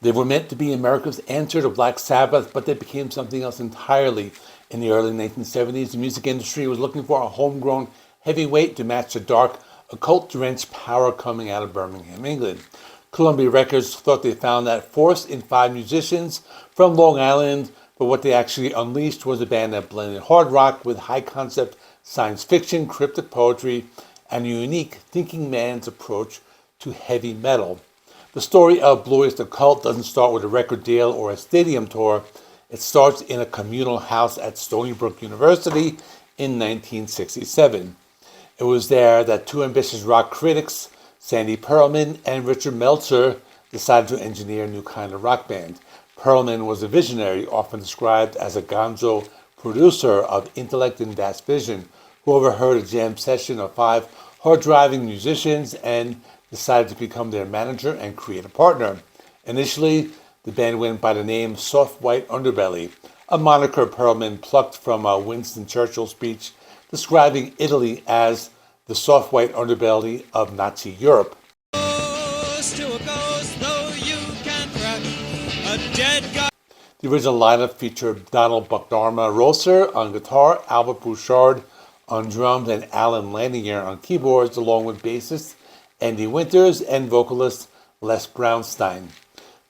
They were meant to be America's answer to Black Sabbath, but they became something else entirely. In the early 1970s, the music industry was looking for a homegrown heavyweight to match the dark, occult-drenched power coming out of Birmingham, England. Columbia Records thought they found that force in 5 musicians from Long Island, but what they actually unleashed was a band that blended hard rock with high-concept science fiction, cryptic poetry, and a unique thinking man's approach to heavy metal. The story of Blue Öyster Cult doesn't start with a record deal or a stadium tour. It starts in a communal house at Stony Brook University in 1967. It was there that 2 ambitious rock critics, Sandy Pearlman and Richard Meltzer, decided to engineer a new kind of rock band. Pearlman was a visionary, often described as a gonzo producer of intellect and vast vision, who overheard a jam session of 5 hard-driving musicians and decided to become their manager and creative partner. Initially, the band went by the name Soft White Underbelly, a moniker Pearlman plucked from a Winston Churchill speech describing Italy as the soft white underbelly of Nazi Europe. The original lineup featured Donald Buckdharma Rosser on guitar, Albert Bouchard on drums, and Alan Lanier on keyboards, along with bassist Andy Winters and vocalist Les Brownstein.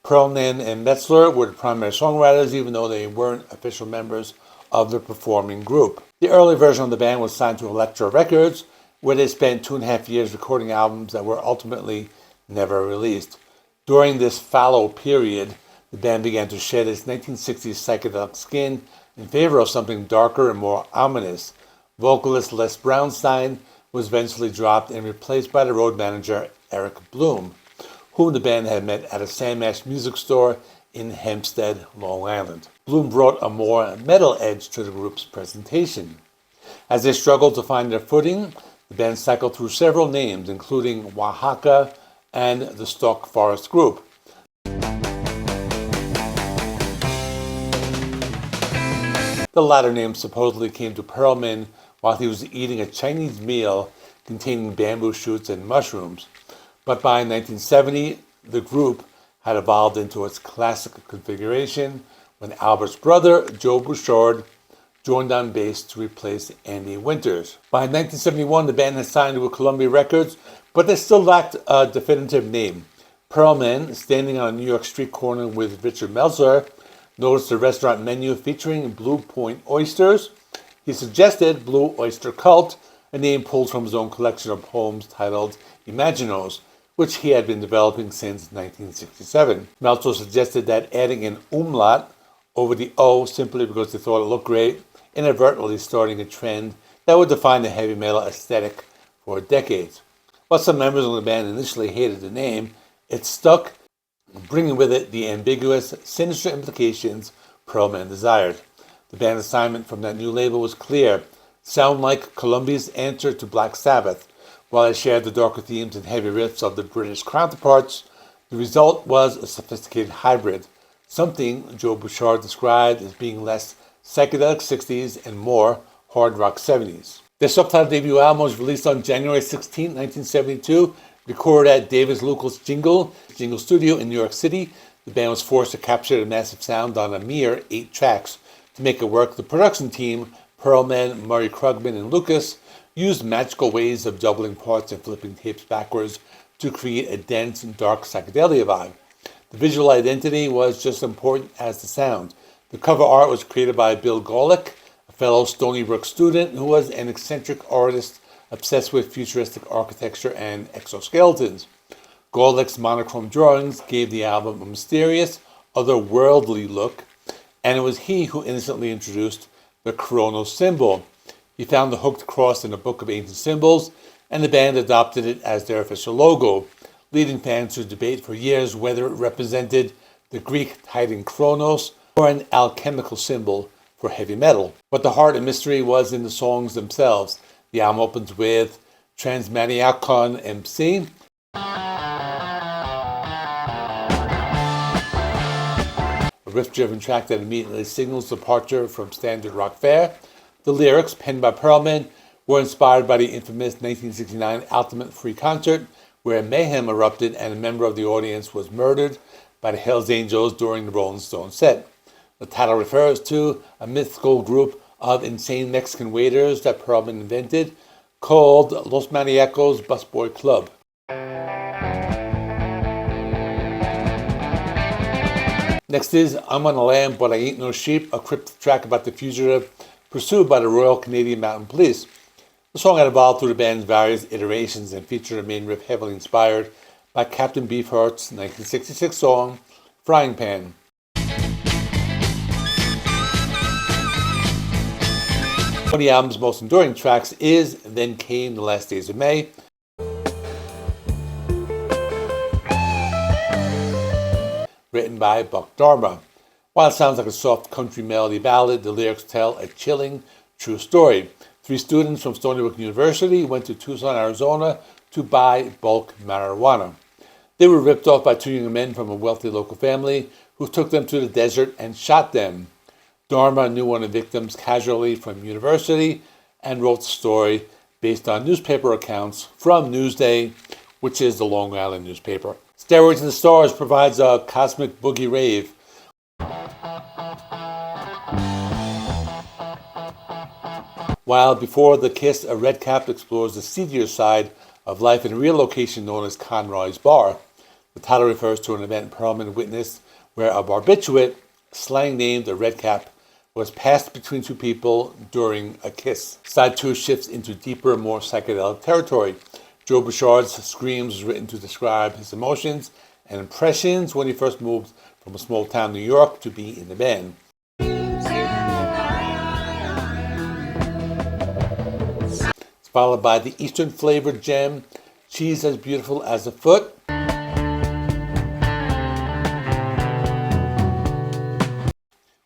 Pearlman and Meltzer were the primary songwriters, even though they weren't official members of the performing group. The early version of the band was signed to Elektra Records, where they spent 2.5 years recording albums that were ultimately never released. During this fallow period, the band began to shed its 1960s psychedelic skin in favor of something darker and more ominous. Vocalist Les Brownstein was eventually dropped and replaced by the road manager Eric Bloom, whom the band had met at a Sandmash music store in Hempstead, Long Island. Bloom brought a more metal edge to the group's presentation. As they struggled to find their footing, the band cycled through several names, including Oaxaca and the Stalk-Forrest group. The latter name supposedly came to Pearlman while he was eating a Chinese meal containing bamboo shoots and mushrooms. But by 1970, the group had evolved into its classic configuration when Albert's brother, Joe Bouchard, joined on bass to replace Andy Winters. By 1971, the band had signed with Columbia Records, but they still lacked a definitive name. Pearlman, standing on a New York street corner with Richard Meltzer, noticed a restaurant menu featuring Blue Point oysters. He suggested Blue Öyster Cult, a name pulled from his own collection of poems titled Imaginos, which he had been developing since 1967. Meltzer suggested that adding an umlaut over the O simply because they thought it looked great, inadvertently starting a trend that would define the heavy metal aesthetic for decades. While some members of the band initially hated the name, it stuck, bringing with it the ambiguous, sinister implications Pearlman desired. The band assignment from that new label was clear: sound like Columbia's answer to Black Sabbath. While it shared the darker themes and heavy riffs of the British counterparts, the result was a sophisticated hybrid, something Joe Bouchard described as being less psychedelic 60s and more hard rock 70s. Their self-titled debut album was released on January 16, 1972, recorded at Davis Lucas Jingle Studio in New York City. The band was forced to capture the massive sound on a mere 8 tracks. To make it work, the production team, Pearlman, Murray Krugman, and Lucas, used magical ways of doubling parts and flipping tapes backwards to create a dense and dark psychedelia vibe. The visual identity was just as important as the sound. The cover art was created by Bill Golick, a fellow Stony Brook student who was an eccentric artist obsessed with futuristic architecture and exoskeletons. Golick's monochrome drawings gave the album a mysterious, otherworldly look, and it was he who innocently introduced the Chronos symbol. He found the hooked cross in a book of ancient symbols, and the band adopted it as their official logo, leading fans to debate for years whether it represented the Greek titan Chronos or an alchemical symbol for heavy metal. But the heart and mystery was in the songs themselves. The album opens with Transmaniacon MC, a riff-driven track that immediately signals departure from standard rock fare. The lyrics, penned by Pearlman, were inspired by the infamous 1969 Altamont Free Concert, where mayhem erupted and a member of the audience was murdered by the Hells Angels during the Rolling Stones set. The title refers to a mythical group of insane Mexican waiters that Pearlman invented called Los Maniacos Busboy Club. Next is I'm on a Lamb But I Ain't No Sheep, a cryptic track about the fugitive pursued by the Royal Canadian Mounted Police. The song had evolved through the band's various iterations and featured a main riff heavily inspired by Captain Beefheart's 1966 song, Frying Pan. One of the album's most enduring tracks is Then Came the Last Days of May. Written by Buck Dharma. While it sounds like a soft country melody ballad, the lyrics tell a chilling, true story. 3 students from Stony Brook University went to Tucson, Arizona to buy bulk marijuana. They were ripped off by 2 young men from a wealthy local family who took them to the desert and shot them. Dharma knew one of the victims casually from university and wrote the story based on newspaper accounts from Newsday, which is the Long Island newspaper. Steroids and the Stars provides a cosmic boogie rave. While Before the Kiss, a red cap explores the seedier side of life in a real location known as Conroy's Bar. The title refers to an event Pearlman witnessed where a barbiturate, slang named a red cap, was passed between 2 people during a kiss. Side 2 shifts into deeper, more psychedelic territory. Joe Bouchard's Screams was written to describe his emotions and impressions when he first moved from a small town, New York, to be in the band. It's followed by the Eastern flavored gem, Cheese as Beautiful as a Foot.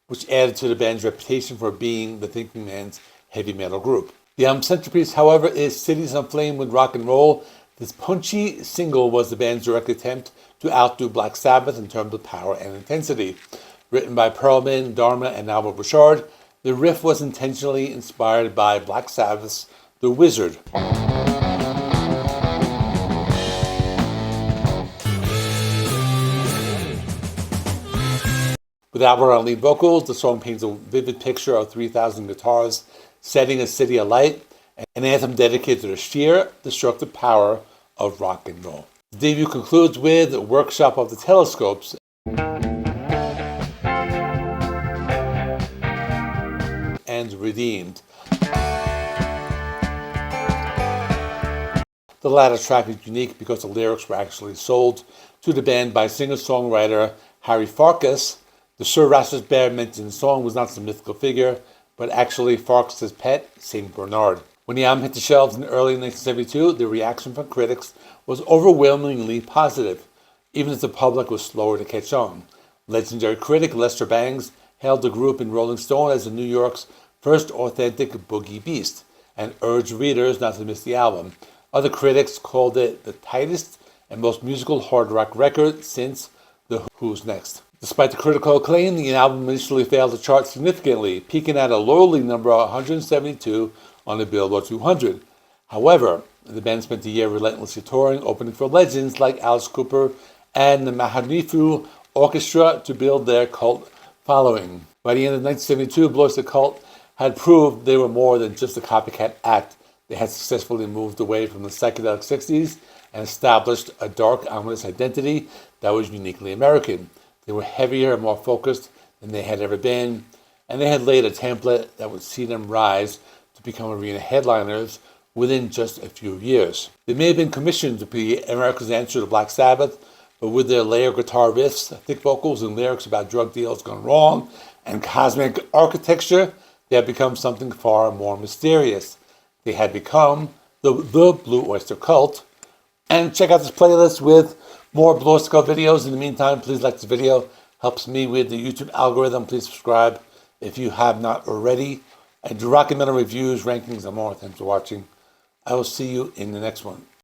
Which added to the band's reputation for being the thinking man's heavy metal group. The album's centerpiece, however, is Cities on Flame with Rock and Roll. This punchy single was the band's direct attempt to outdo Black Sabbath in terms of power and intensity. Written by Pearlman, Dharma, and Albert Bouchard, the riff was intentionally inspired by Black Sabbath's The Wizard. With Albert on lead vocals, the song paints a vivid picture of 3,000 guitars setting a city alight, an anthem dedicated to the sheer destructive power of rock and roll. The debut concludes with Workshop of the Telescopes and Redeemed. The latter track is unique because the lyrics were actually sold to the band by singer-songwriter Harry Farkas. The Sir Rastus Bear mentioned in the song was not some mythical figure, but actually Farkas' pet, St. Bernard. When the album hit the shelves in early 1972, the reaction from critics was overwhelmingly positive, even as the public was slower to catch on. Legendary critic Lester Bangs hailed the group in Rolling Stone as New York's first authentic boogie beast, and urged readers not to miss the album. Other critics called it the tightest and most musical hard rock record since The Who's Next. Despite the critical acclaim, the album initially failed to chart significantly, peaking at a lowly number 172 on the Billboard 200. However, the band spent a year relentlessly touring, opening for legends like Alice Cooper and the Mahanifu Orchestra to build their cult following. By the end of 1972, Blue Öyster Cult had proved they were more than just a copycat act. They had successfully moved away from the psychedelic 60s and established a dark, ominous identity that was uniquely American. They were heavier and more focused than they had ever been, and they had laid a template that would see them rise to become arena headliners within just a few years. They may have been commissioned to be America's answer to Black Sabbath, but with their layered guitar riffs, thick vocals, and lyrics about drug deals gone wrong, and cosmic architecture, they had become something far more mysterious. They had become the Blue Öyster Cult. And check out this playlist with more Blue Öyster Cult videos. In the meantime, please like this video. Helps me with the YouTube algorithm. Please subscribe if you have not already. I do rock and metal reviews, rankings, and more. Thanks for watching. I will see you in the next one.